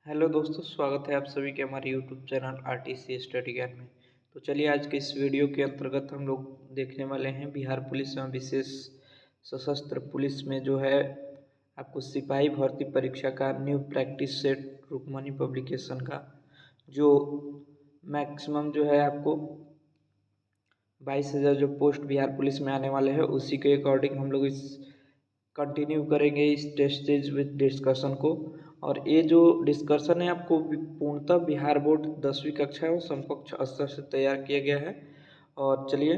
Hello दोस्तों, स्वागत है आप सभी के हमारे यूट्यूब चैनल आरटीसी स्टडी ज्ञान में। तो चलिए आज के इस वीडियो के अंतर्गत हम लोग देखने वाले हैं बिहार पुलिस एवं विशेष सशस्त्र पुलिस में जो है आपको सिपाही भर्ती परीक्षा का new practice set Rukmini publication का जो मैक्सिमम जो है आपको 22,000 जो पोस्ट बिहार पुलिस में आने वाले हैं उसी के अकॉर्डिंग हम लोग इस कंटिन्यू करेंगे इस टेस्ट सीरीज विद डिस्कशन को। और ये जो डिस्कशन है आपको पूर्णतः बिहार बोर्ड 10वीं कक्षा और समकक्ष स्तर से तैयार किया गया है। और चलिए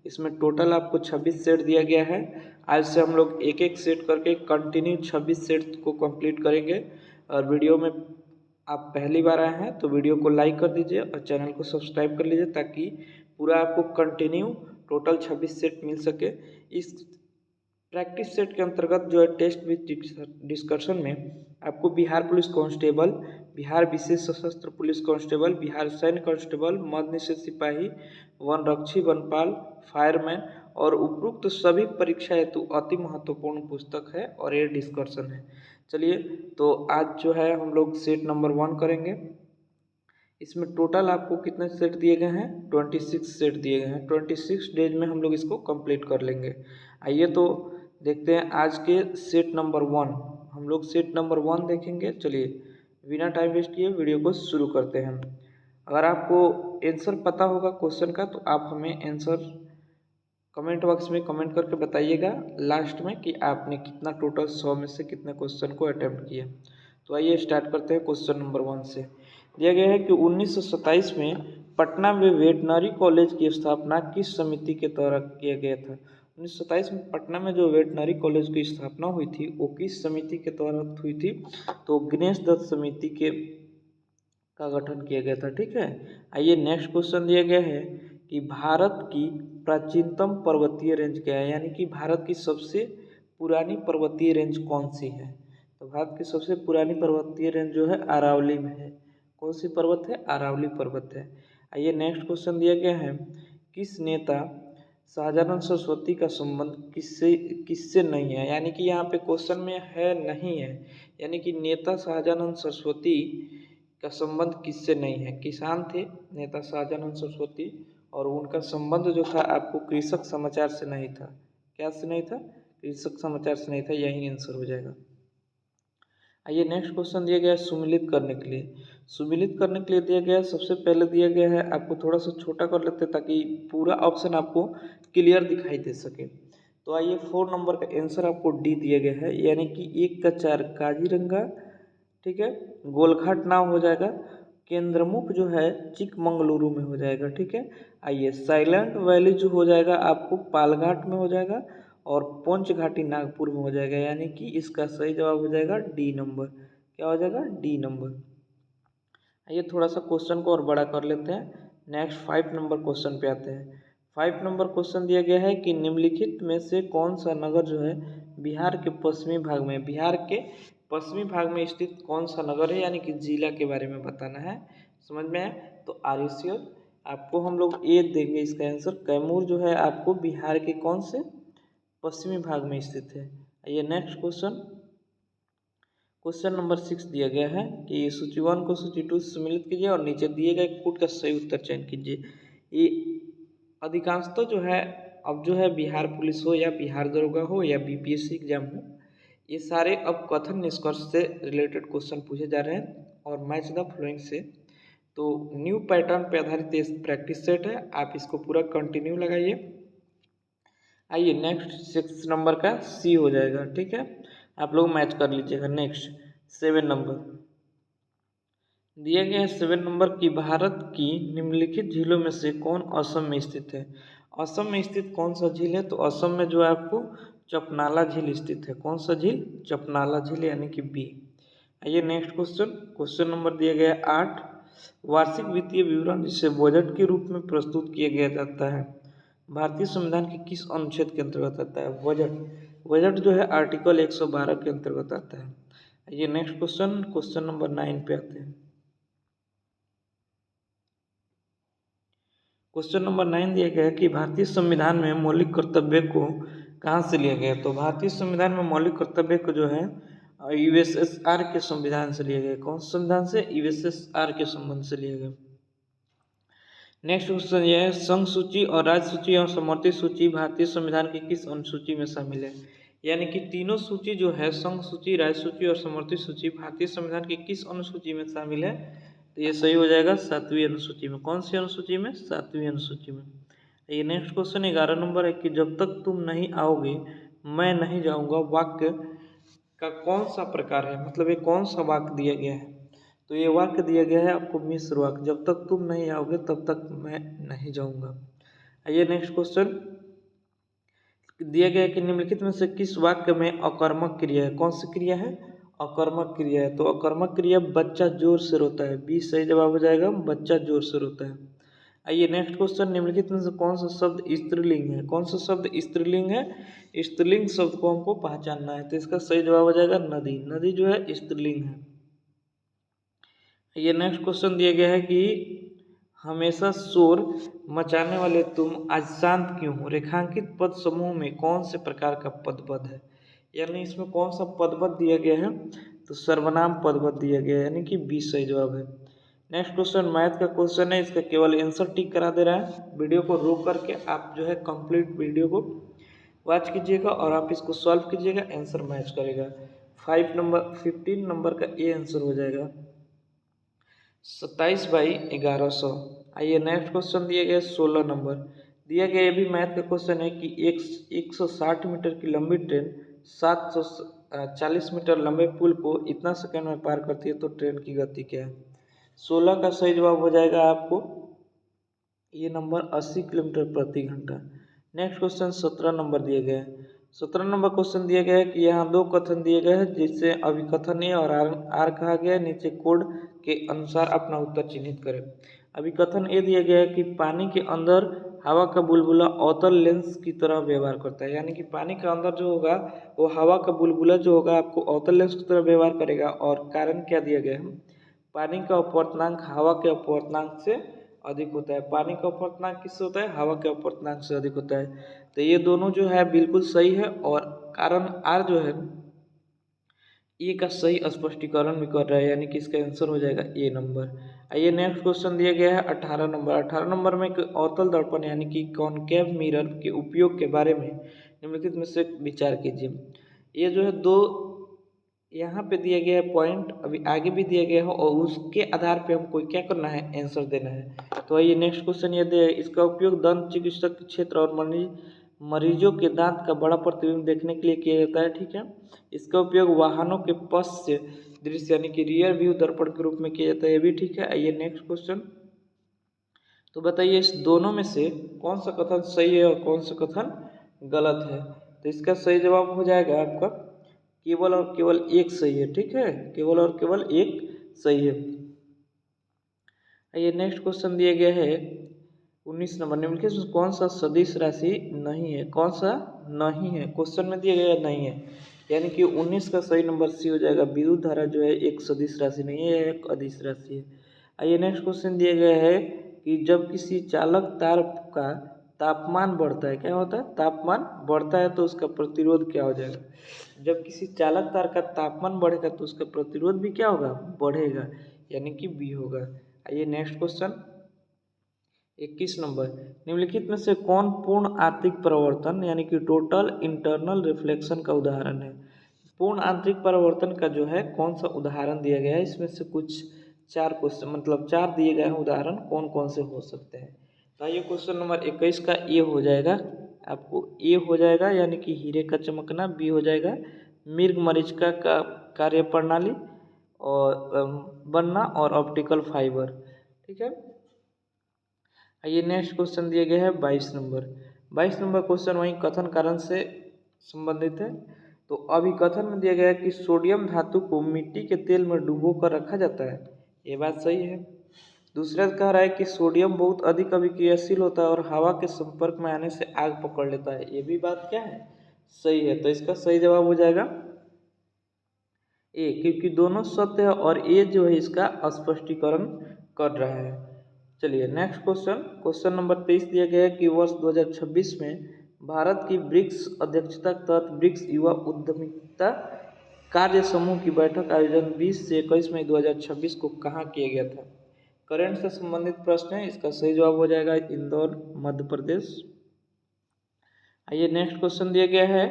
इसमें टोटल आपको 26 सेट दिया गया है। आज से हम लोग एक एक सेट करके कंटिन्यू 26 सेट को कंप्लीट करेंगे। और वीडियो में आप पहली बार आए हैं तो वीडियो को लाइक कर दीजिए और चैनल को सब्सक्राइब कर लीजिए ताकि पूरा आपको कंटिन्यू टोटल 26 सेट मिल सके। इस प्रैक्टिस सेट के अंतर्गत जो है टेस्ट विद डिस्कशन में आपको बिहार पुलिस कांस्टेबल, बिहार विशेष सशस्त्र पुलिस कांस्टेबल, बिहार सैन्य कांस्टेबल, मद्य निषेध सिपाही, वनरक्षी, वनपाल, फायरमैन और उपरोक्त सभी परीक्षा हेतु अति महत्वपूर्ण पुस्तक है और ये डिस्कशन है। चलिए तो आज जो है हम लोग सेट नंबर 1 करेंगे। इसमें टोटल आपको कितने सेट दिए गए हैं? 26 सेट दिए गए हैं। 26 डेज में हम लोग इसको कंप्लीट कर लेंगे। आइए तो देखते हैं आज के सेट नंबर 1। हम लोग सेट नंबर 1 देखेंगे। चलिए बिना टाइम वेस्ट किए वीडियो को शुरू करते हैं। अगर आपको आंसर पता होगा क्वेश्चन का तो आप हमें आंसर कमेंट बॉक्स में कमेंट करके बताइएगा लास्ट में कि आपने कितना टोटल 100 में से कितने क्वेश्चन को अटेम्प्ट किया। तो आइए स्टार्ट करते हैं क्वेश्चन नंबर 1 से। दिया गया है कि 1927 में पटना में वेटनरी कॉलेज की स्थापना किस समिति के द्वारा किया गया था? 1927 में पटना में जो वेटनरी कॉलेज की स्थापना हुई थी वो किस समिति के द्वारा हुई थी? तो गणेश दत्त समिति के का गठन किया गया था। ठीक है। आइए नेक्स्ट क्वेश्चन दिया गया है कि भारत की प्राचीनतम पर्वतीय रेंज क्या है, यानी कि भारत की सबसे पुरानी पर्वतीय रेंज कौन सी है? तो भारत की सबसे पुरानी पर्वतीय रेंज जो है अरावली में है। कौन सी पर्वत है? अरावली पर्वत है। आइए नेक्स्ट क्वेश्चन दिया गया है किस नेता शाहजानंद सरस्वती का संबंध किससे किससे नहीं है, यानी कि यहाँ पे क्वेश्चन में है नहीं है, यानी कि नेता शाहजानंद सरस्वती का संबंध किससे नहीं है। किसान थे नेता शाहजानंद सरस्वती और उनका संबंध जो था आपको कृषक समाचार से नहीं था। क्या से नहीं था? कृषक समाचार से नहीं था। यही आंसर हो जाएगा। आइए नेक्स्ट क्वेश्चन दिया गया है सुमिलित करने के लिए। सुमिलित करने के लिए दिया गया है, सबसे पहले दिया गया है, आपको थोड़ा सा छोटा कर लेते हैं ताकि पूरा ऑप्शन आपको क्लियर दिखाई दे सके। तो आइए 4 नंबर का आंसर आपको डी दिया गया है, यानी कि 1 का 4 काजीरंगा। ठीक है। गोलघाट नाव हो जाएगा। केंद्रमुख जो है चिकमंगलुरु में हो जाएगा। ठीक है। आइए साइलेंट वैली जो हो जाएगा आपको पालघाट में हो जाएगा और पोंच घाटी नागपुर में हो जाएगा, यानी कि इसका सही जवाब हो जाएगा डी नंबर। क्या हो जाएगा? D number. आइए थोड़ा सा क्वेश्चन को और बड़ा कर लेते हैं। नेक्स्ट 5 नंबर क्वेश्चन पे आते हैं। 5 नंबर क्वेश्चन दिया गया है कि निम्नलिखित में से कौन सा नगर जो है बिहार के पश्चिमी भाग में, बिहार के पश्चिमी भाग में स्थित कौन सा नगर है, यानी कि जिला के बारे में बताना है। समझ में आया? तो आर यू श्योर? आपको हम लोग ए देंगे इसका आंसर। कैमूर जो है आपको बिहार के कौन से पश्चिमी भाग में स्थित है। आइए नेक्स्ट क्वेश्चन। क्वेश्चन नंबर 6 दिया गया है कि सूची 1 को सूची 2 से सम्मिलित कीजिए और नीचे दिए गए कोड का सही उत्तर चयन कीजिए। ये अधिकांशतः जो है अब जो है बिहार पुलिस हो या बिहार दरोगा हो या बीपीएससी एग्जाम हो, ये सारे अब कथन निष्कर्ष से रिलेटेड क्वेश्चन पूछे जा रहे हैं और मैच द फॉलोइंग से। तो न्यू पैटर्न पे आधारित ये प्रैक्टिस सेट है, आप इसको पूरा कंटिन्यू लगाइए। आइए नेक्स्ट 6 नंबर का सी हो जाएगा। ठीक है। आप लोग मैच कर लीजिएगा। नेक्स्ट 7 नंबर दिए गए हैं। 7 नंबर की भारत की निम्नलिखित झीलों में से कौन असम में स्थित है? असम में स्थित कौन सा झील है? तो असम में जो है आपको चपनाला झील स्थित है। कौन सा झील? चपनाला झील, यानी कि बी। आइए नेक्स्ट क्वेश्चन। क्वेश्चन नंबर दिया गया है 8। वार्षिक वित्तीय विवरण जिसे बजट के रूप में प्रस्तुत किया गया जाता है भारतीय संविधान के किस अनुच्छेद के अंतर्गत आता है? बजट। बजट जो है आर्टिकल 112 के अंतर्गत आता है। आइए नेक्स्ट क्वेश्चन, क्वेश्चन नंबर 9 पे आते हैं। क्वेश्चन नंबर 9 दिया गया है कि भारतीय संविधान में मौलिक कर्तव्य को कहाँ से लिया गया है? तो भारतीय संविधान में मौलिक कर्तव्य को जो है यूएसएसआर के संविधान से लिया गया। कौन से संविधान से? यूएसएसआर के संबंध से लिया गया। नेक्स्ट क्वेश्चन ये है, संघ सूची और राज्य सूची और समवर्ती सूची भारतीय संविधान की किस अनुसूची में शामिल है? यानी कि तीनों सूची जो है, संघ सूची, राज्य सूची और समवर्ती सूची, भारतीय संविधान की किस अनुसूची में शामिल है? तो ये सही हो जाएगा 7वीं अनुसूची में। कौन सी अनुसूची में? 7वीं अनुसूची में। ये नेक्स्ट क्वेश्चन 11 नंबर है कि जब तक तुम नहीं आओगे मैं नहीं जाऊंगा वाक्य का कौन सा प्रकार है? मतलब ये कौन सा वाक्य दिया गया है? तो ये वाक्य दिया गया है आपको मिश्र वाक्य, जब तक तुम नहीं आओगे तब तक मैं नहीं जाऊंगा। आइए नेक्स्ट क्वेश्चन दिया गया है कि निम्नलिखित में से किस वाक्य में अकर्मक क्रिया है? कौन सी क्रिया है? अकर्मक क्रिया है। तो अकर्मक क्रिया बच्चा जोर से रोता है, बी सही जवाब हो जाएगा, बच्चा जोर से रोता है। आइए नेक्स्ट क्वेश्चन, निम्नलिखित में से कौन सा शब्द स्त्रीलिंग है? कौन सा शब्द स्त्रीलिंग है? स्त्रीलिंग शब्द को हमको पहचानना है, तो इसका सही जवाब हो जाएगा नदी। नदी जो है स्त्रीलिंग है। ये नेक्स्ट क्वेश्चन दिया गया है कि हमेशा शोर मचाने वाले तुम आज शांत क्यों हो? रेखांकित पद समूह में कौन से प्रकार का पदपद है? यानी इसमें कौन सा पदपद दिया गया है? तो सर्वनाम पदपद दिया गया है, यानी कि बी सही जवाब है। नेक्स्ट क्वेश्चन मैथ का क्वेश्चन है, इसका केवल आंसर टिक करा दे रहा है। वीडियो को रोक करके आप जो है कंप्लीट वीडियो को वॉच कीजिएगा और आप इसको सॉल्व कीजिएगा, आंसर मैच करेगा। 15 नंबर का ये आंसर हो जाएगा 27/1100। आइए नेक्स्ट क्वेश्चन दिया गया 16 नंबर दिया गया, ये भी मैथ का क्वेश्चन है कि 160 मीटर की लंबी ट्रेन 740 मीटर लंबे पुल को इतना सेकंड में पार करती है, तो ट्रेन की गति क्या है? 16 का सही जवाब हो जाएगा आपको ये नंबर 80 किलोमीटर प्रति घंटा। नेक्स्ट क्वेश्चन 17 नंबर दिया गया है। 17 नंबर क्वेश्चन दिया गया है कि यहाँ दो कथन दिए गए हैं जिससे अभिकथन ए और आर कहा गया है। नीचे कोड के अनुसार अपना उत्तर चिन्हित करें। अभिकथन ए दिया गया है कि पानी के अंदर हवा का बुलबुला अवतल लेंस की तरह व्यवहार करता है, यानी कि पानी के अंदर जो होगा वो हवा का बुलबुला जो होगा आपको अवतल लेंस की तरह व्यवहार करेगा। और कारण क्या दिया गया है? पानी का अपवर्तनांक हवा के अपवर्तनांक से अधिक होता है। पानी का अपवर्तनांक किससे होता है? हवा के अपवर्तनांक से अधिक होता है। तो ये दोनों जो है बिल्कुल सही है, और कारण आर जो है ए का सही स्पष्टीकरण भी कर रहा है, यानी कि इसका आंसर हो जाएगा ए नंबर। आइए नेक्स्ट क्वेश्चन दिया गया है 18 नंबर। 18 नंबर में एक अवतल दर्पण यानी कि कॉनकेव मिरर के उपयोग के बारे में निम्नलिखित में से विचार कीजिए। ये जो है दो यहाँ पे दिया गया है पॉइंट, अभी आगे भी दिया गया है और उसके आधार पे हमको क्या करना है? आंसर देना है। तो आइए नेक्स्ट क्वेश्चन ये दे, इसका उपयोग दंत चिकित्सक के क्षेत्र और मरीजों के दांत का बड़ा प्रतिबिंब देखने के लिए किया जाता है। ठीक है, इसका उपयोग वाहनों के पश्च दृश्य यानी कि रियर व्यू दर्पण के रूप में किया जाता है, ये भी ठीक है। आइए नेक्स्ट क्वेश्चन, तो बताइए इस दोनों में से कौन सा कथन सही है और कौन सा कथन गलत है? तो इसका सही जवाब हो जाएगा आपका केवल और केवल एक सही है। ठीक है, केवल और केवल एक सही है। आइए नेक्स्ट क्वेश्चन दिया गया है 19 नंबर, निम्नलिखित में कौन सा सदिश राशि नहीं है? कौन सा नहीं है? क्वेश्चन में दिया गया नहीं है, यानी कि 19 का सही नंबर सी हो जाएगा। विद्युत धारा जो है एक सदिश राशि नहीं है, एक अदिश राशि है। आइए नेक्स्ट क्वेश्चन दिया गया है कि जब किसी चालक तार का तापमान बढ़ता है, क्या होता है? तापमान बढ़ता है तो उसका प्रतिरोध क्या हो जाएगा? जब किसी चालक तार का तापमान बढ़ेगा तो उसका प्रतिरोध भी क्या होगा? बढ़ेगा, यानी कि बी होगा। आइए नेक्स्ट क्वेश्चन 21 नंबर, निम्नलिखित में से कौन पूर्ण आंतरिक परावर्तन यानी कि टोटल इंटरनल रिफ्लेक्शन का उदाहरण है? पूर्ण आंतरिक परावर्तन का जो है कौन सा उदाहरण दिया गया है? इसमें से कुछ 4 क्वेश्चन मतलब 4 दिए गए हैं उदाहरण, कौन कौन से हो सकते हैं? तो ये क्वेश्चन नंबर 21 का ए हो जाएगा, आपको ए हो जाएगा यानी कि हीरे का चमकना। बी हो जाएगा मृग मरीचिका का कार्य प्रणाली और बनना और ऑप्टिकल फाइबर। ठीक है, आइए नेक्स्ट क्वेश्चन दिया गया है 22 नंबर। 22 नंबर क्वेश्चन वही कथन कारण से संबंधित है। तो अभी कथन में दिया गया है कि सोडियम धातु को मिट्टी के तेल में डुबो कर रखा जाता है, ये बात सही है। दूसरा कह रहा है कि सोडियम बहुत अधिक अभिक्रियाशील होता है और हवा के संपर्क में आने से आग पकड़ लेता है, ये भी बात क्या है? सही है। तो इसका सही जवाब हो जाएगा ए, क्योंकि दोनों सत्य है और ए जो है इसका स्पष्टीकरण कर रहा है। चलिए नेक्स्ट क्वेश्चन, क्वेश्चन नंबर 23 दिया गया है कि वर्ष 2026 में भारत की ब्रिक्स अध्यक्षता के तहत ब्रिक्स युवा उद्यमिता कार्य समूह की बैठक आयोजन 20 से 21 मई 2026 को कहाँ किया गया था? करंट से संबंधित प्रश्न है, इसका सही जवाब हो जाएगा इंदौर, मध्य प्रदेश। आइए नेक्स्ट क्वेश्चन दिया गया है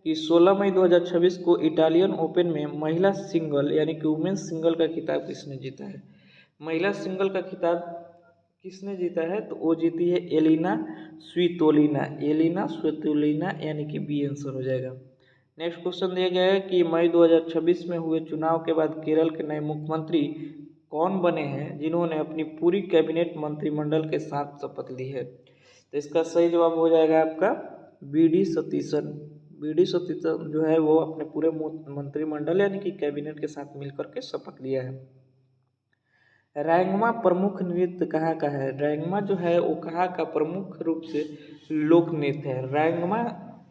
कि 16 मई 2026 को इटालियन ओपन में महिला सिंगल यानी कि वुमेन्स सिंगल का खिताब किसने जीता है? महिला सिंगल का खिताब किसने जीता है? तो वो जीती है एलिना स्वितोलिना। एलिना स्वितोलिना यानी कि बी आंसर हो जाएगा। नेक्स्ट क्वेश्चन दिया गया है कि मई 2026 में हुए चुनाव के बाद केरल के नए मुख्यमंत्री कौन बने हैं जिन्होंने अपनी पूरी कैबिनेट मंत्रिमंडल के साथ शपथ ली है? तो इसका सही जवाब हो जाएगा आपका B D Satishan. B D Satishan जो है वो अपने पूरे मंत्रिमंडल यानी कि कैबिनेट के साथ मिलकर के शपथ लिया है। रैंगमा प्रमुख नृत्य कहाँ का है? रैंगमा जो है वो कहाँ का प्रमुख रूप से लोक नृत्य है? रैंगमा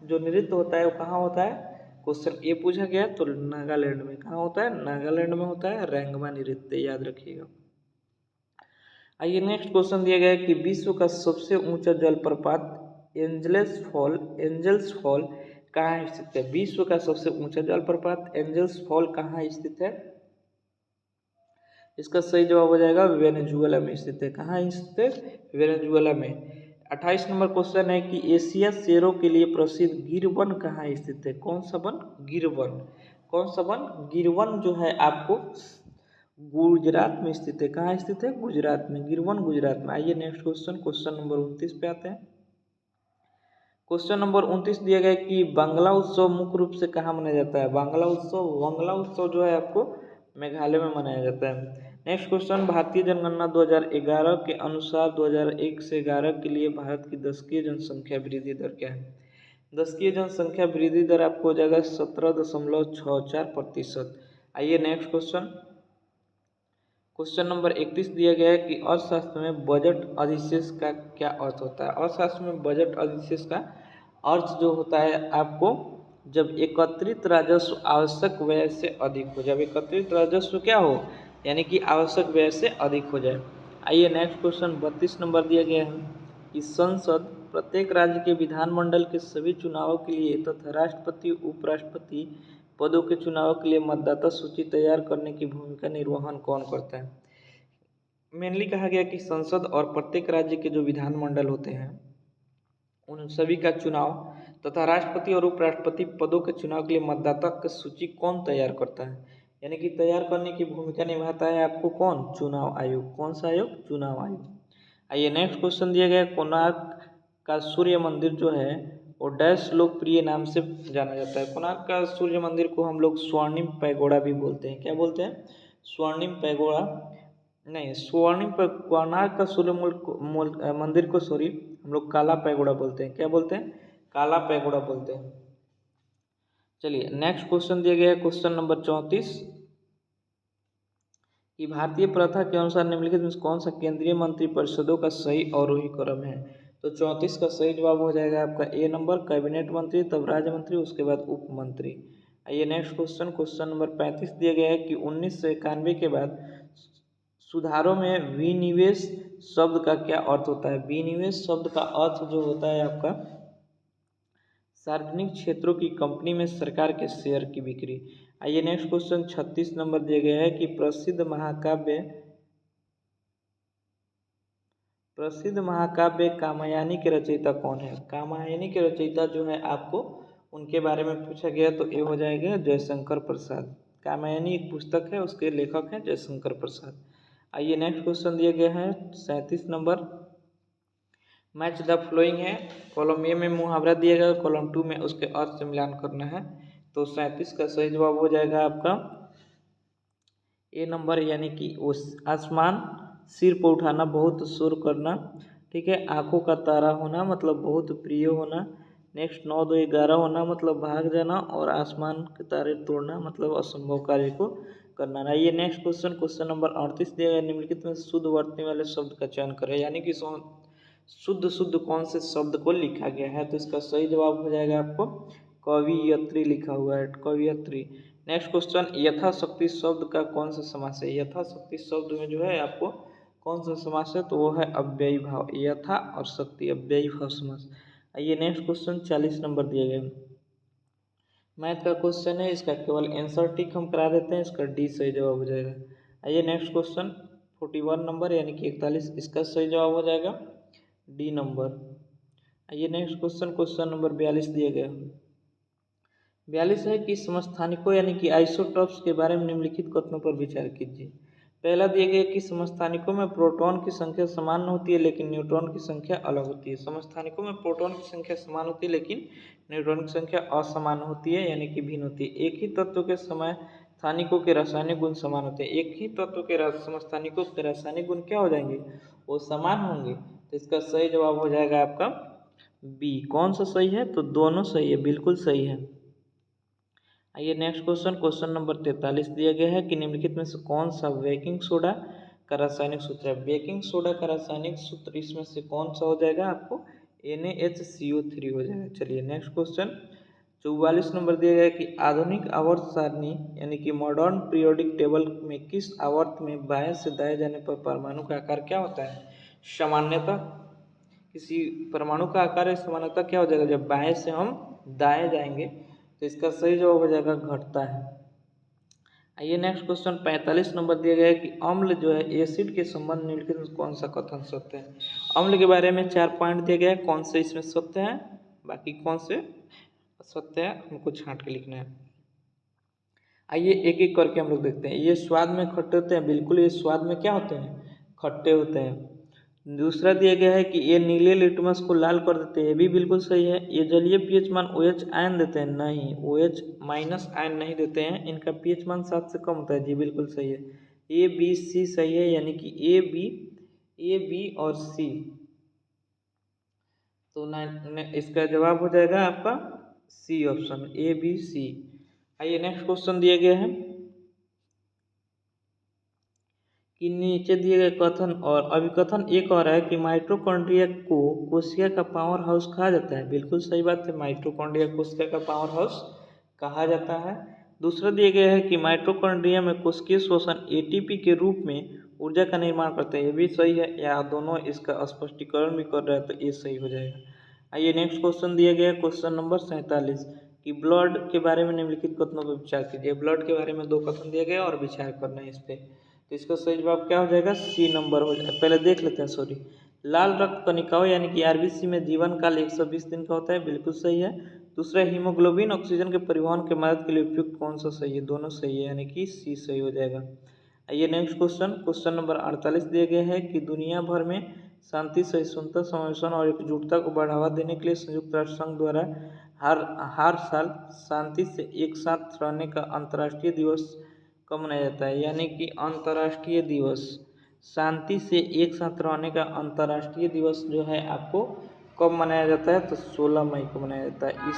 जो नृत्य होता है वो कहाँ होता है? क्वेश्चन ये पूछा गया तो नागालैंड में। कहाँ होता है? नागालैंड में होता है रैंगमा नृत्य, याद रखिएगा। आइए नेक्स्ट क्वेश्चन दिया गया है कि विश्व का सबसे ऊंचा जलप्रपात एंजल्स फॉल कहाँ स्थित है? विश्व का सबसे ऊंचा जलप्रपात एंजल्स फॉल कहाँ स्थित है? इसका सही जवाब हो जाएगा वेनेजुएला में स्थित है। कहाँ स्थित है? वेनेजुएला में। 28 नंबर क्वेश्चन है कि एशिया शेरों के लिए प्रसिद्ध गिर वन कहाँ स्थित है? कौन सा वन? गिर वन। कौन सा वन? गिर वन जो है आपको गुजरात में स्थित है। कहाँ स्थित है? गुजरात में। गिर वन गुजरात में। आइए नेक्स्ट क्वेश्चन नंबर 29 पे आते हैं। क्वेश्चन नंबर 29 दिया गया है कि बांग्ला उत्सव मुख्य रूप से कहाँ मनाया जाता है? बांग्ला उत्सव जो है आपको मेघालय में मनाया जाता है। नेक्स्ट क्वेश्चन, भारतीय जनगणना 2011 के अनुसार 2001 से 11 के लिए भारत की दशकीय जनसंख्या वृद्धि दर क्या है? दशकीय जनसंख्या वृद्धि दर आपको हो जाएगा 17.64%। आइए नेक्स्ट क्वेश्चन नंबर 31 दिया गया है कि अर्थशास्त्र में बजट अधिशेष का क्या अर्थ होता है? अर्थशास्त्र में बजट अधिशेष का अर्थ जो होता है आपको जब एकत्रित राजस्व आवश्यक व्यय से अधिक हो। जब एकत्रित राजस्व क्या हो? यानी कि आवश्यक व्यय से अधिक हो जाए। आइए नेक्स्ट क्वेश्चन 32 नंबर दिया गया है कि संसद प्रत्येक राज्य के विधानमंडल के सभी चुनावों के लिए तथा राष्ट्रपति उपराष्ट्रपति पदों के चुनाव के लिए मतदाता सूची तैयार करने की भूमिका निर्वहन कौन करता है? मेनली कहा गया कि संसद और प्रत्येक राज्य के जो विधानमंडल होते हैं उन सभी का चुनाव तथा राष्ट्रपति और उपराष्ट्रपति पदों के चुनाव के लिए मतदाता की सूची कौन तैयार करता है? यानी कि तैयार करने की भूमिका निभाता है आपको कौन? चुनाव आयोग। कौन सा आयोग? चुनाव आयोग। आइए नेक्स्ट क्वेश्चन दिया गया, कोणार्क का सूर्य मंदिर जो है वो डैश लोकप्रिय नाम से जाना जाता है। कोणार्क का सूर्य मंदिर को हम लोग स्वर्णिम पैगोडा भी बोलते हैं। क्या बोलते हैं? स्वर्णिम पैगोडा नहीं, कोणार्क का सूर्य मंदिर को हम लोग काला पैगोडा बोलते हैं। क्या बोलते हैं? काला पैगोडा बोलते हैं। चलिए नेक्स्ट क्वेश्चन दिया गया है क्वेश्चन नंबर 34 कि भारतीय प्रथा के अनुसार निम्नलिखित में कौन सा केंद्रीय मंत्रिपरिषदों का सही अवरोही क्रम है? तो 34 का सही जवाब हो जाएगा आपका ए नंबर, कैबिनेट मंत्री, तब राज्य मंत्री, उसके बाद उप मंत्री। आइए नेक्स्ट क्वेश्चन नंबर 35 दिया गया है कि 1991 के बाद सुधारों में विनिवेश शब्द का क्या अर्थ होता है? विनिवेश शब्द का अर्थ जो होता है आपका सार्वजनिक क्षेत्रों की कंपनी में सरकार के शेयर की बिक्री। आइए नेक्स्ट क्वेश्चन 36 नंबर दिया गया है कि प्रसिद्ध महाकाव्य कामायनी के रचयिता कौन है? कामायनी के रचयिता जो है आपको उनके बारे में पूछा गया तो ये हो जाएगा जयशंकर प्रसाद। कामायनी एक पुस्तक है, उसके लेखक हैं जयशंकर प्रसाद। आइए नेक्स्ट क्वेश्चन दिया गया है 37 नंबर, मैच द फ्लोइंग है। कॉलम ए में मुहावरा दिया गया, कॉलम 2 में उसके अर्थ से मिलान करना है। तो 37 का सही जवाब हो जाएगा आपका ए नंबर, यानी कि उस आसमान सिर पर उठाना, बहुत शोर करना, ठीक है। आंखों का तारा होना मतलब बहुत प्रिय होना। नेक्स्ट 9 2 11 होना मतलब भाग जाना, और आसमान के तारे तोड़ना मतलब असंभव कार्य को करना। आइए नेक्स्ट क्वेश्चन नंबर 38 दिया गया, निम्नलिखित में शुद्ध वर्तनी वाले शब्द का चयन करें, यानी कि शुद्ध कौन से शब्द को लिखा गया है? तो इसका सही जवाब हो जाएगा आपको कवियत्री लिखा हुआ है, कवियत्री। नेक्स्ट क्वेश्चन, यथाशक्ति शब्द का कौन सा समास है? यथाशक्ति शब्द में जो है आपको कौन सा समास है? तो वो है अव्ययी भाव। यथा और शक्ति अव्ययी भाव समास। आइए नेक्स्ट क्वेश्चन 40 नंबर दिया गया, मैथ का क्वेश्चन है, इसका केवल आंसर टिक हम करा देते हैं, इसका डी सही जवाब हो जाएगा। आइए नेक्स्ट क्वेश्चन 41 नंबर यानी कि 41, इसका सही जवाब हो जाएगा डी नंबर। आइए नेक्स्ट क्वेश्चन नंबर 42 दिया गया। 42 है कि समस्थानिकों यानी कि आइसोटॉप्स के बारे में निम्नलिखित कथनों पर विचार कीजिए। पहला दिया गया कि समस्थानिकों में प्रोटॉन की संख्या समान होती है लेकिन न्यूट्रॉन की संख्या अलग होती है। समस्थानिकों में प्रोटॉन की संख्या समान होती है लेकिन न्यूट्रॉन की संख्या असमान होती है यानी कि भिन्न होती है। एक ही तत्व के समस्थानिकों के रासायनिक गुण समान होते हैं। एक ही तत्व के समस्थानिकों के रासायनिक गुण क्या हो जाएंगे, वो समान होंगे। तो इसका सही जवाब हो जाएगा आपका बी। कौन सा सही है, तो दोनों सही है, बिल्कुल सही है। आइए नेक्स्ट क्वेश्चन नंबर 43 दिया गया है कि निम्नलिखित में से कौन सा बेकिंग सोडा का रासायनिक सूत्र है। बेकिंग सोडा का रासायनिक सूत्र इसमें से कौन सा हो जाएगा, आपको NaHCO3 हो जाएगा। चलिए नेक्स्ट क्वेश्चन 44 नंबर दिया गया है कि आधुनिक आवर्त सारणी यानी कि मॉडर्न पीरियोडिक टेबल में किस आवर्त में बाएं से दाएं जाने पर परमाणु का आकार क्या होता है। सामान्यतः किसी परमाणु का आकार सामान्यतः क्या हो जाएगा, जब बाएं से हम दाएं जाएंगे, तो इसका सही जवाब हो जाएगा घटता है। आइए नेक्स्ट क्वेश्चन 45 नंबर दिया गया है कि अम्ल जो है एसिड के संबंध निम्नलिखित में कौन सा कथन सत्य है। अम्ल के बारे में 4 पॉइंट दिया गया है, कौन से इसमें सत्य है, बाकी कौन से सत्य है हमको छांट के लिखना है। आइए एक एक करके हम लोग देखते हैं। ये स्वाद में खट्टे होते हैं, बिल्कुल ये स्वाद में क्या होते हैं, खट्टे होते हैं। दूसरा दिया गया है कि ये नीले लिटमस को लाल कर देते हैं, ये भी बिल्कुल सही है। ये जलीय पीएच मान OH आयन देते हैं, नहीं OH माइनस आयन नहीं देते हैं, इनका पीएच मान 7 से कम होता है, जी बिल्कुल सही है। A B C सही है, यानी कि A B और C, तो इसका जवाब हो जाएगा आपका C option A B C। आइए नेक्स्ट क्वेश्चन दिया गया है कि नीचे दिए गए कथन और अभिकथन एक और है कि माइटोकॉन्ड्रिया को कोशिका का पावर हाउस कहा जाता है, बिल्कुल सही बात है, माइटोकॉन्ड्रिया कोशिका का पावर हाउस कहा जाता है। दूसरा दिया गया है कि माइटोकॉन्ड्रिया में कोशिकीय श्वसन ATP के रूप में ऊर्जा का निर्माण करते हैं, ये भी सही है। या दोनों इसका स्पष्टीकरण भी कर रहे हैं, तो ये सही हो जाएगा। आइए नेक्स्ट क्वेश्चन दिया गया है क्वेश्चन नंबर 47 कि ब्लड के बारे में निम्नलिखित कथनों पर विचार कीजिए। ब्लड के बारे में 2 कथन दिए गए और विचार करना है इस पे, तो इसका सही जवाब क्या हो जाएगा, C नंबर हो जाएगा। पहले देख लेते हैं, सॉरी। लाल रक्त कणिकाओं यानी कि RBC में जीवन काल 120 दिन का होता है, बिल्कुल सही है। दूसरा हीमोग्लोबिन ऑक्सीजन के परिवहन के मदद के लिए उपयुक्त कौन सा सही है, दोनों सही है, यानी कि C सही हो जाएगा। आइए नेक्स्ट क्वेश्चन नंबर 48 दिया गया है कि दुनिया भर में शांति, सहिष्णुता, समावेशन और एकजुटता को बढ़ावा देने के लिए संयुक्त राष्ट्र संघ द्वारा हर साल शांति से एक साथ रहने का अंतर्राष्ट्रीय दिवस कब मनाया जाता है। यानी कि अंतर्राष्ट्रीय दिवस शांति से एक साथ रहने का अंतर्राष्ट्रीय दिवस जो है आपको कब मनाया जाता है, तो 16 मई को मनाया जाता है, इस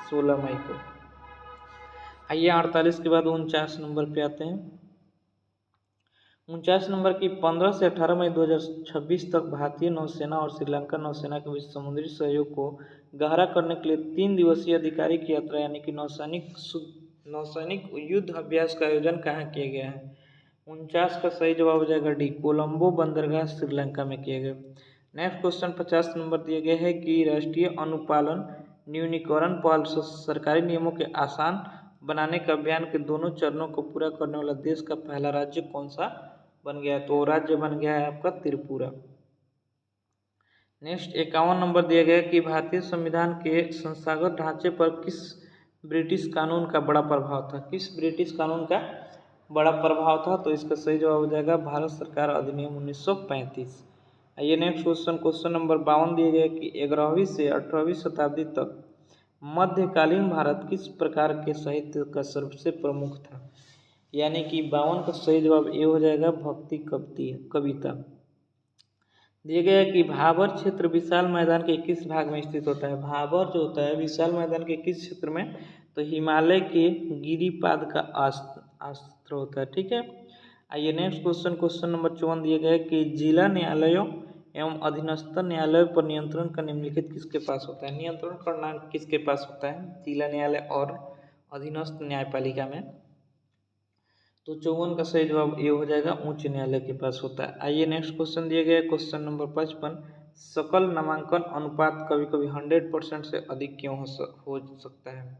16 मई को। आइए 48 के बाद 49 नंबर पे आते हैं। 49 नंबर की 15 से 18 मई 2026 तक भारतीय नौसेना और श्रीलंका नौसेना के बीच समुद्री सहयोग को गहरा करने के लिए 3 दिवसीय आधिकारिक यात्रा यानी कि नौसैनिक युद्ध अभ्यास का आयोजन कहाँ किया गया है। 49 का सही जवाब हो जाएगा डी, कोलंबो बंदरगाह श्रीलंका में किया गया। नेक्स्ट क्वेश्चन 50 नंबर दिया गया है कि राष्ट्रीय अनुपालन न्यूनीकरण पहल सरकारी नियमों के आसान बनाने के अभियान के दोनों चरणों को पूरा करने वाला देश का पहला राज्य कौन सा बन गया है, तो राज्य बन गया है आपका त्रिपुरा। नेक्स्ट 51 नंबर दिया गया कि भारतीय संविधान के संस्थागत ढांचे पर किस ब्रिटिश कानून का बड़ा प्रभाव था, किस ब्रिटिश कानून का बड़ा प्रभाव था, तो इसका सही जवाब हो जाएगा भारत सरकार अधिनियम 1935। आइए नेक्स्ट क्वेश्चन नंबर 52 दिए गए कि 11वीं से 18वीं शताब्दी तक मध्यकालीन भारत किस प्रकार के साहित्य का सबसे प्रमुख था। यानी कि 52 का सही जवाब ये हो जाएगा भक्ति कविता। दिया गया है कि भाबर क्षेत्र विशाल मैदान के किस भाग में स्थित होता है। भाबर जो होता है विशाल मैदान के किस क्षेत्र में, तो हिमालय के गिरिपाद का आस्त्र होता है, ठीक है। आइए नेक्स्ट क्वेश्चन नंबर 54 दिया गया है कि जिला न्यायालयों एवं अधीनस्थ न्यायालयों पर नियंत्रण का निम्नलिखित किसके पास होता है। नियंत्रण करना किसके पास होता है, जिला न्यायालय और अधीनस्थ न्यायपालिका में, तो 54 का सही जवाब ये हो जाएगा उच्च न्यायालय के पास होता है। आइए नेक्स्ट क्वेश्चन दिया गया है क्वेश्चन नंबर 55 सकल नामांकन अनुपात कभी कभी 100% से अधिक क्यों हो सकता है।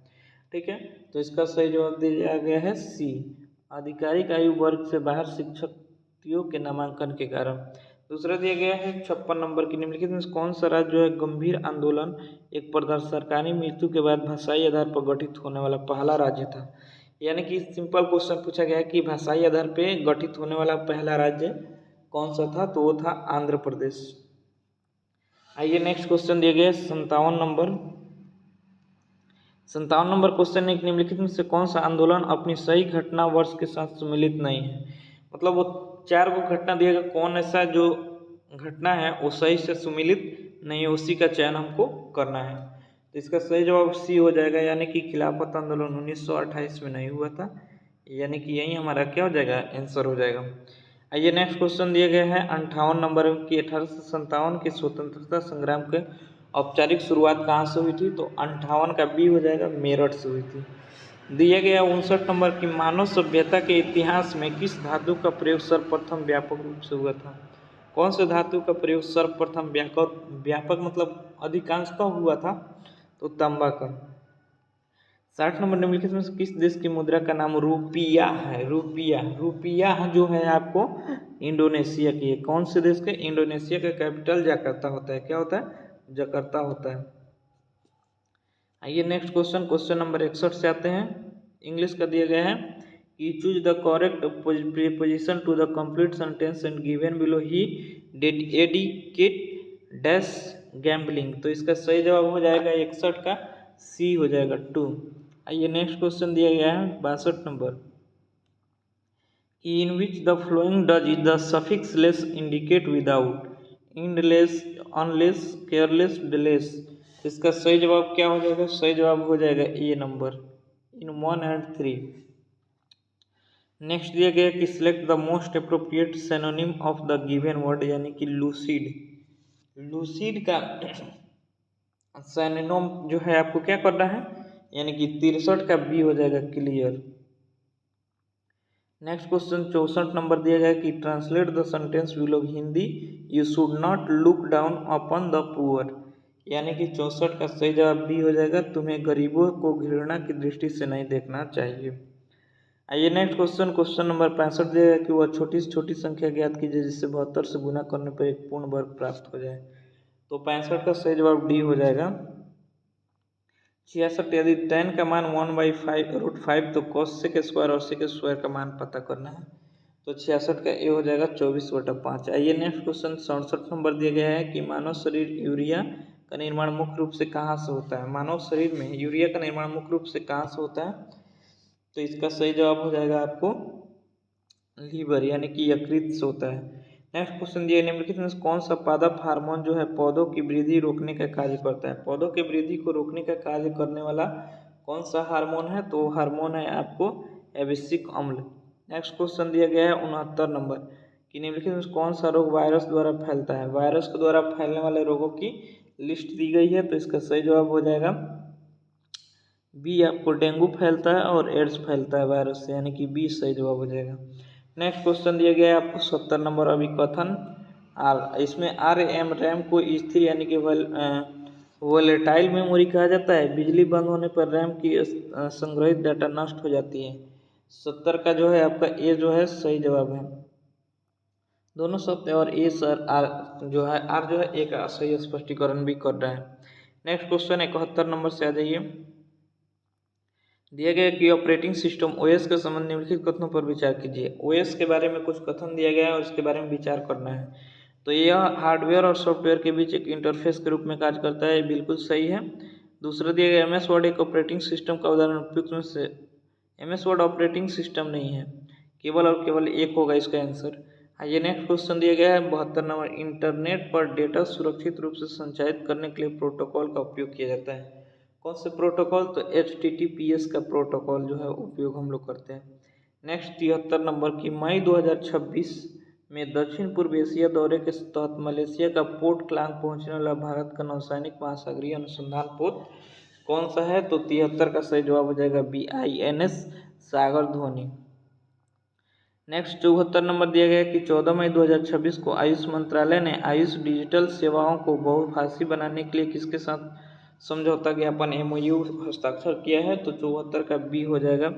ठीक है, तो इसका सही जवाब दिया गया है सी, आधिकारिक आयु वर्ग से बाहर शिक्षकों के नामांकन के कारण। दूसरा दिया गया है 56 नंबर की, निम्नलिखित में कौन सा राज्य जो है गंभीर आंदोलन एक प्रदर्शनकारी मृत्यु के बाद भाषाई आधार पर गठित होने वाला पहला राज्य था। यानी कि सिंपल क्वेश्चन पूछा गया कि भाषाई आधार पे गठित होने वाला पहला राज्य कौन सा था, तो वो था आंध्र प्रदेश। आइए नेक्स्ट क्वेश्चन दिया गया 57 नंबर क्वेश्चन है, निम्नलिखित में से कौन सा आंदोलन अपनी सही घटना वर्ष के साथ सम्मिलित नहीं है। मतलब वो 4 गो घटना दिया गया, कौन ऐसा जो घटना है वो सही से सम्मिलित नहीं है, उसी का चयन हमको करना है। तो इसका सही जवाब सी हो जाएगा, यानी कि खिलाफत आंदोलन 1928 में नहीं हुआ था, यानी कि यही हमारा क्या हो जाएगा, आंसर हो जाएगा। आइए नेक्स्ट क्वेश्चन दिया गया है 58 नंबर की, 1857 के स्वतंत्रता संग्राम के औपचारिक शुरुआत कहाँ से हुई थी, तो 58 का बी हो जाएगा, मेरठ से हुई थी। दिया गया 59 नंबर की, मानव सभ्यता के इतिहास में किस धातु का प्रयोग सर्वप्रथम व्यापक रूप से हुआ था। कौन से धातु का प्रयोग सर्वप्रथम व्यापक मतलब अधिकांशतः हुआ था, तो तांबा का। 60 नंबर, निम्नलिखित में से किस देश की मुद्रा का नाम रुपिया है। रुपिया जो है आपको इंडोनेशिया की है। कौन से देश के, इंडोनेशिया का कैपिटल जकार्ता होता है। क्या होता है, जकार्ता होता है। आइए नेक्स्ट क्वेश्चन नंबर 61 से आते हैं। इंग्लिश का दिया गया है कि choose the correct preposition to the complete sentence and given below he did addicted dash gambling. तो इसका सही जवाब हो जाएगा 61 का सी हो जाएगा 2। आइए नेक्स्ट क्वेश्चन दिया गया है 62 नंबर कि in which the following does is the suffix less indicate without, endless, unless, careless, डिलेस। इसका सही जवाब क्या हो जाएगा, सही जवाब हो जाएगा ए नंबर, इन 1 and 3। नेक्स्ट दिया गया कि select the most appropriate synonym of the given word, यानी कि लूसिड। लूसिड का सिनोनिम जो है आपको क्या करना है, यानी कि 63 का बी हो जाएगा, क्लियर। नेक्स्ट क्वेश्चन 64 नंबर दिया गया कि translate the sentence below Hindi, you should not look down upon the poor. यानी कि 64 का सही जवाब बी हो जाएगा, तुम्हें गरीबों को घृणा की दृष्टि से नहीं देखना चाहिए। आइए नेक्स्ट क्वेश्चन नंबर 65 दिया गया कि वह छोटी से छोटी संख्या ज्ञात कीजिए जिससे 72 से गुना करने पर एक पूर्ण वर्ग प्राप्त हो जाए। तो 65 का सही जवाब डी हो जाएगा। 66, यदि tan का मान 1/5 तो cos स्क्वायर और sec स्क्वायर का मान पता करना है। तो 66 का ए हो जाएगा 24/5। आइए नेक्स्ट क्वेश्चन 67 नंबर दिया गया है कि मानव शरीर यूरिया का निर्माण मुख्य रूप से कहाँ से होता है। मानव शरीर में यूरिया का निर्माण मुख्य रूप से कहाँ से होता है, तो इसका सही जवाब हो जाएगा आपको लीवर, यानी कि यकृत से होता है। नेक्स्ट क्वेश्चन दिया निम्नलिखित में कौन सा पादप हार्मोन जो है पौधों की वृद्धि रोकने का कार्य करता है। पौधों की वृद्धि को रोकने का कार्य करने वाला कौन सा हार्मोन है, तो हार्मोन है आपको एबिसिक अम्ल। नेक्स्ट क्वेश्चन दिया गया है 69 नंबर कि निम्नलिखित में कौन सा रोग वायरस द्वारा फैलता है। वायरस के द्वारा फैलने वाले रोगों की लिस्ट दी गई है, तो इसका सही जवाब हो जाएगा बी, आपको डेंगू फैलता है और एड्स फैलता है वायरस से, यानी कि बी सही जवाब हो जाएगा। नेक्स्ट क्वेश्चन दिया गया है आपको 70 नंबर अभिकथन आर। इसमें रैम को स्थिर यानी कि वोलेटाइल मेमोरी कहा जाता है। बिजली बंद होने पर रैम की संग्रहित डाटा नष्ट हो जाती है। 70 का जो है आपका ए जो है सही जवाब है, दोनों सत्य और ए सर आर जो है ए का सही स्पष्टीकरण भी कर रहा है। नेक्स्ट क्वेश्चन 71 नंबर से आ जाइए। दिया गया कि ऑपरेटिंग सिस्टम ओएस के संबंध निम्नलिखित कथनों पर विचार कीजिए। ओएस के बारे में कुछ कथन दिया गया है और इसके बारे में विचार करना है। तो यह हार्डवेयर और सॉफ्टवेयर के बीच एक इंटरफेस के रूप में कार्य करता है, बिल्कुल सही है। दूसरा दिया गया MS वर्ड एक ऑपरेटिंग सिस्टम का उदाहरण, उपयुक्त में से MS वर्ड ऑपरेटिंग सिस्टम नहीं है, केवल और केवल एक होगा इसका आंसर। आइए नेक्स्ट क्वेश्चन दिया गया है 72 नंबर, इंटरनेट पर डेटा सुरक्षित रूप से संचारित करने के लिए प्रोटोकॉल का उपयोग किया जाता है। कौन से प्रोटोकॉल, तो HTTPS का प्रोटोकॉल जो है उपयोग हम लोग करते हैं। नेक्स्ट 73 नंबर की मई 2026 में दक्षिण पूर्व एशिया दौरे के तहत मलेशिया का पोर्ट क्लांग पहुंचने वाला भारत का नौसैनिक महासागरीय अनुसंधान पोत कौन सा है, तो 73 का सही जवाब हो जाएगा BINS सागर धोनी। नेक्स्ट 74 नंबर दिया गया कि 14 मई 2026 को आयुष मंत्रालय ने आयुष डिजिटल सेवाओं को बहुभाषी बनाने के लिए किसके साथ समझौता ज्ञापन MOU हस्ताक्षर किया है। तो 74 का बी हो जाएगा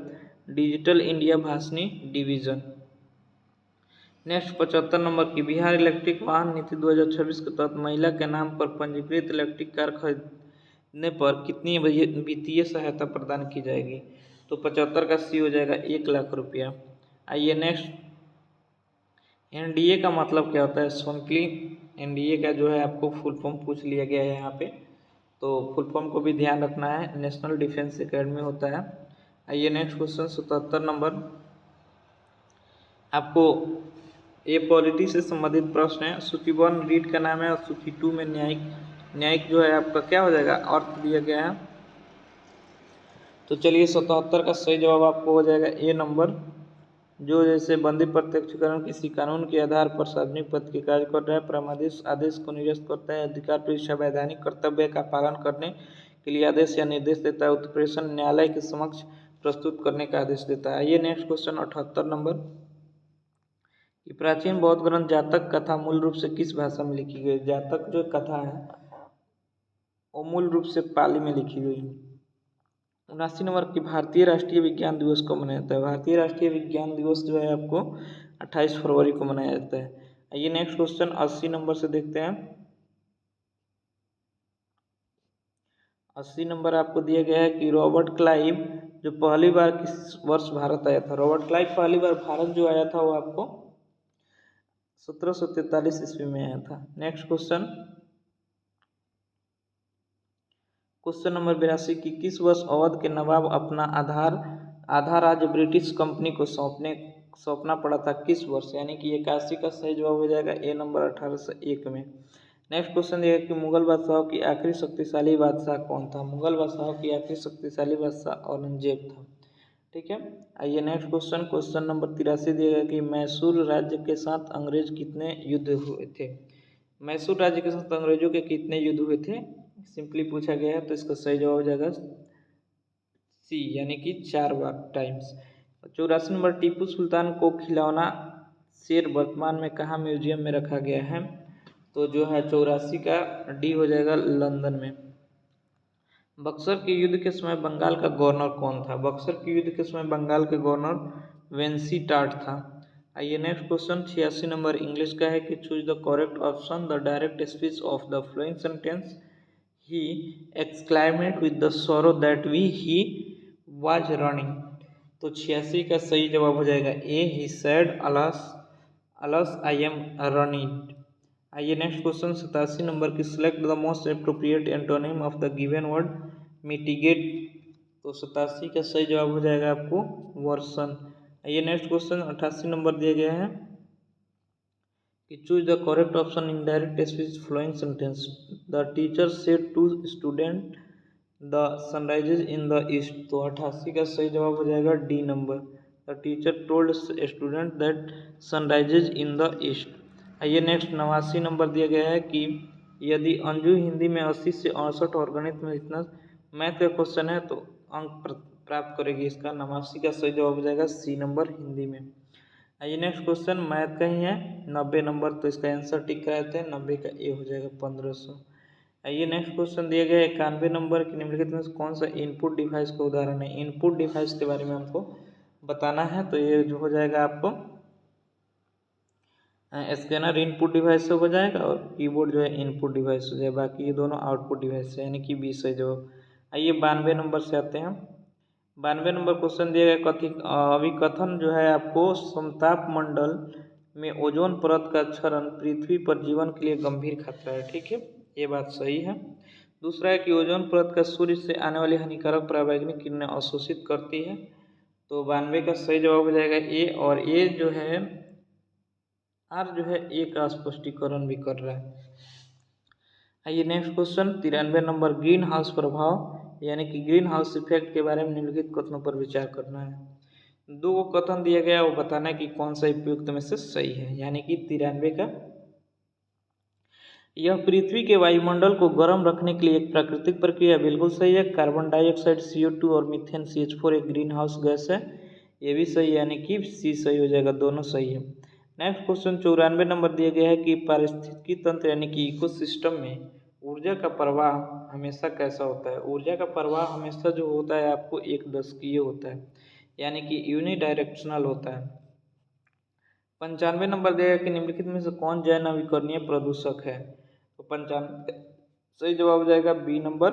digital India Bhashini division. Next 75 number की बिहार इलेक्ट्रिक वाहन नीति 2026 के तहत महिला के नाम पर पंजीकृत इलेक्ट्रिक कार खरीदने पर कितनी वित्तीय सहायता प्रदान की जाएगी। तो 75 का सी हो जाएगा 1 लाख रुपया। आइए नेक्स्ट, NDA का मतलब क्या होता है। सिंपली NDA का जो है आपको फुल फॉर्म पूछ लिया गया है यहाँ पे, तो फुल फॉर्म को भी ध्यान रखना है। नेशनल डिफेंस एकेडमी होता है। आइए नेक्स्ट क्वेश्चन 77 नंबर, आपको ये पॉलिटी से संबंधित प्रश्न है। सूची 1 रीड का नाम है और सूची 2 में न्यायिक जो है आपका क्या हो जाएगा अर्थ दिया गया है। तो चलिए 77 का सही जवाब आपको हो जाएगा ए नंबर। जो जैसे बंदी प्रत्यक्षीकरण किसी कानून के आधार पर सार्वजनिक पद के कार्य कर रहा है, परमादेश आदेश को निरस्त करता है, अधिकार परीक्षा वैधानिक कर्तव्य का पालन करने के लिए आदेश या निर्देश देता है, उत्प्रेषण न्यायालय के समक्ष प्रस्तुत करने का आदेश देता है। आइए नेक्स्ट क्वेश्चन 78 नंबर कि प्राचीन बौद्ध ग्रंथ जातक कथा मूल रूप से किस भाषा में लिखी गई। जातक जो कथा है वो मूल रूप से पाली में लिखी गई है। 79 नंबर की भारतीय राष्ट्रीय विज्ञान दिवस को मनाया जाता है। भारतीय राष्ट्रीय विज्ञान दिवस जो है आपको 28 फरवरी को मनाया जाता है। आइए नेक्स्ट क्वेश्चन 80 नंबर से देखते हैं। 80 नंबर आपको दिया गया है कि रॉबर्ट क्लाइव जो पहली बार किस वर्ष भारत आया था। रॉबर्ट क्लाइव पहली बार भारत जो आया था वो आपको 1743 ईस्वी में आया था। नेक्स्ट क्वेश्चन नंबर 82 की किस वर्ष अवध के नवाब अपना आधा राज्य ब्रिटिश कंपनी को सौंपना पड़ा था। किस वर्ष, यानी कि 81 का सही जवाब हो जाएगा ए नंबर 1801 में। नेक्स्ट क्वेश्चन ये है कि मुगल बादशाहों की आखिरी शक्तिशाली बादशाह कौन था। मुगल बादशाहों की आखिरी शक्तिशाली बादशाह औरंगजेब था। ठीक है। आइए नेक्स्ट क्वेश्चन नंबर 83 दिया गया कि मैसूर राज्य के साथ अंग्रेज कितने युद्ध हुए थे। मैसूर राज्य के साथ अंग्रेजों के कितने युद्ध हुए थे सिंपली पूछा गया है। तो इसका सही जवाब हो जाएगा सी, यानी कि 4 बार टाइम्स। 84 नंबर टीपू सुल्तान को खिलौना शेर वर्तमान में कहाँ म्यूजियम में रखा गया है। तो जो है 84 का डी हो जाएगा लंदन में। बक्सर के युद्ध के समय बंगाल का गवर्नर कौन था। बक्सर के युद्ध के समय बंगाल के गवर्नर वेंसी टाट था। आइए नेक्स्ट क्वेश्चन 86 नंबर इंग्लिश का है कि choose the correct option the direct speech of the following sentence he exclaimed with the sorrow that he was running. तो 86 का सही जवाब हो जाएगा A he said alas I am running. आइए नेक्स्ट क्वेश्चन 87 नंबर की select the most appropriate antonym of the given word mitigate. तो 87 का सही जवाब हो जाएगा आपको वर्सन। आइए नेक्स्ट क्वेश्चन 88 नंबर दिया गया है कि choose the correct option in direct speech following sentence. The teacher said to student the sun rises in the east. तो 88 का सही जवाब हो जाएगा D number. The teacher told student that sun rises in the east. आइए नेक्स्ट 89 नंबर दिया गया है कि यदि अंजू हिंदी में 80 से 68 और गणित में इतना मैथ का क्वेश्चन है तो अंक प्राप्त करेगी। इसका 89 का सही जवाब हो जाएगा सी नंबर हिंदी में। आइए नेक्स्ट क्वेश्चन मैथ का ही है 90 नंबर, तो इसका आंसर टिक कराते हैं। 90 का ए हो जाएगा 1500। आइए नेक्स्ट क्वेश्चन दिया गया 91 नंबर की निम्नलिखित में से कौन सा इनपुट डिवाइस का उदाहरण है। इनपुट डिवाइस के बारे में हमको बताना है। तो ये जो हो जाएगा आपको स्कैनर इनपुट डिवाइस हो जाएगा और कीबोर्ड जो है इनपुट डिवाइस हो जाएगा। बाकी ये दोनों आउटपुट डिवाइस है, यानी कि 20 है जो। आइए 92 नंबर से आते हैं। 92 नंबर क्वेश्चन दिया गया अभिकथन जो है आपको समताप मंडल में ओजोन परत का क्षरण पृथ्वी पर जीवन के लिए गंभीर खतरा है। ठीक है, ये बात सही है। दूसरा है कि ओजोन परत का सूर्य से आने वाली हानिकारक पराबैंगनी किरणें अवशोषित करती है। तो 92 का सही जवाब हो जाएगा ए, और ए जो है आर जो है ए का स्पष्टीकरण भी कर रहा है। आइए next question 93 number green house प्रभाव यानी कि ग्रीन हाउस इफेक्ट के बारे में निम्नलिखित कथनों पर विचार करना है। 2 कथन दिया गया वो बताना है कि कौन सा उपयुक्त में से सही है, यानी कि 93 का यह पृथ्वी के वायुमंडल को गर्म रखने के लिए एक प्राकृतिक प्रक्रिया बिल्कुल सही है। कार्बन डाइऑक्साइड CO2 और मीथेन CH4 एक ग्रीन हाउस गैस है, ये भी सही, यानी कि सी सही हो जाएगा, दोनों सही है। नेक्स्ट क्वेश्चन 94 नंबर दिया गया है कि पारिस्थितिकी तंत्र यानी कि इकोसिस्टम में ऊर्जा का प्रवाह हमेशा कैसा होता है? ऊर्जा का प्रवाह हमेशा जो होता है आपको एक दशकीय होता है, यानी कि यूनिडायरेक्शनल होता है। 95 नंबर दिया कि निम्नलिखित में से कौन जैव नवीकरणीय प्रदूषक है? तो 95 सही जवाब हो जाएगा बी नंबर,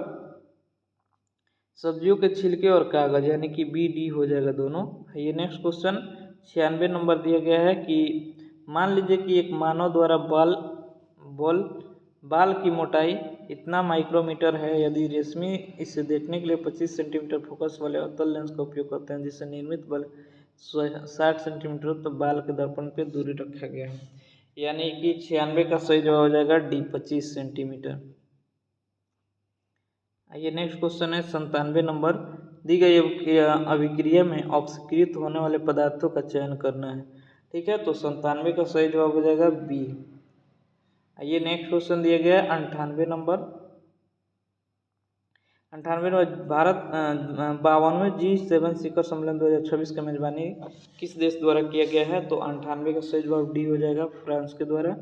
सब्जियों के छिलके और कागज, यानी कि बी डी हो जाएगा दोनों। ये नेक्स्ट क्वेश्चन 96 नंबर दिया गया है कि मान लीजिए कि एक मानव द्वारा बाल की मोटाई इतना माइक्रोमीटर है, यदि रेशमी इसे देखने के लिए 25 सेंटीमीटर फोकस वाले अवतल लेंस का उपयोग करते हैं जिससे निर्मित बल 60 सेंटीमीटर, तो बाल के दर्पण पे दूरी रखा गया है, यानी कि 96 का सही जवाब हो जाएगा डी 25 सेंटीमीटर। आइए नेक्स्ट क्वेश्चन है 97 नंबर, दी गई अभिक्रिया में ऑक्सीकृत होने वाले पदार्थों का चयन करना है। ठीक है, तो 97 का सही जवाब हो जाएगा बी। आइए नेक्स्ट क्वेश्चन दिया गया है 98 नंबर, 98 में भारत 52वें G7 शिखर सम्मेलन 2026 की मेजबानी किस देश द्वारा किया गया है? तो 98 का सही जवाब डी हो जाएगा, फ्रांस के द्वारा।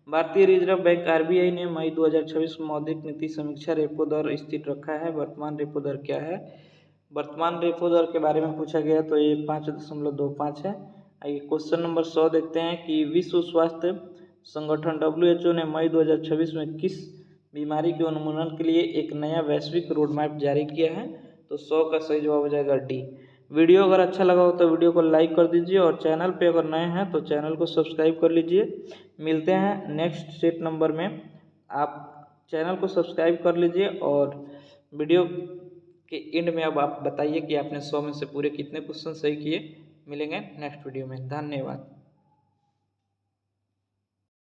भारतीय रिजर्व बैंक RBI ने मई 2026 में मौद्रिक नीति समीक्षा रेपो दर स्थिर रखा है। वर्तमान रेपो दर क्या है? वर्तमान रेपो दर के बारे में पूछा गया तो ये 5.25 है। आइए क्वेश्चन नंबर 100 देखते हैं कि विश्व स्वास्थ्य संगठन WHO ने मई 2026 में किस बीमारी के उन्मूलन के लिए एक नया वैश्विक रोड मैप जारी किया है? तो 100 का सही जवाब हो जाएगा डी। वीडियो अगर अच्छा लगा हो तो वीडियो को लाइक कर दीजिए और चैनल पे अगर नए हैं तो चैनल को सब्सक्राइब कर लीजिए। मिलते हैं नेक्स्ट सेट नंबर में। आप चैनल को सब्सक्राइब कर लीजिए और वीडियो के एंड में अब आप बताइए कि आपने 100 में से पूरे कितने क्वेश्चन सही किए। मिलेंगे नेक्स्ट वीडियो में, धन्यवाद।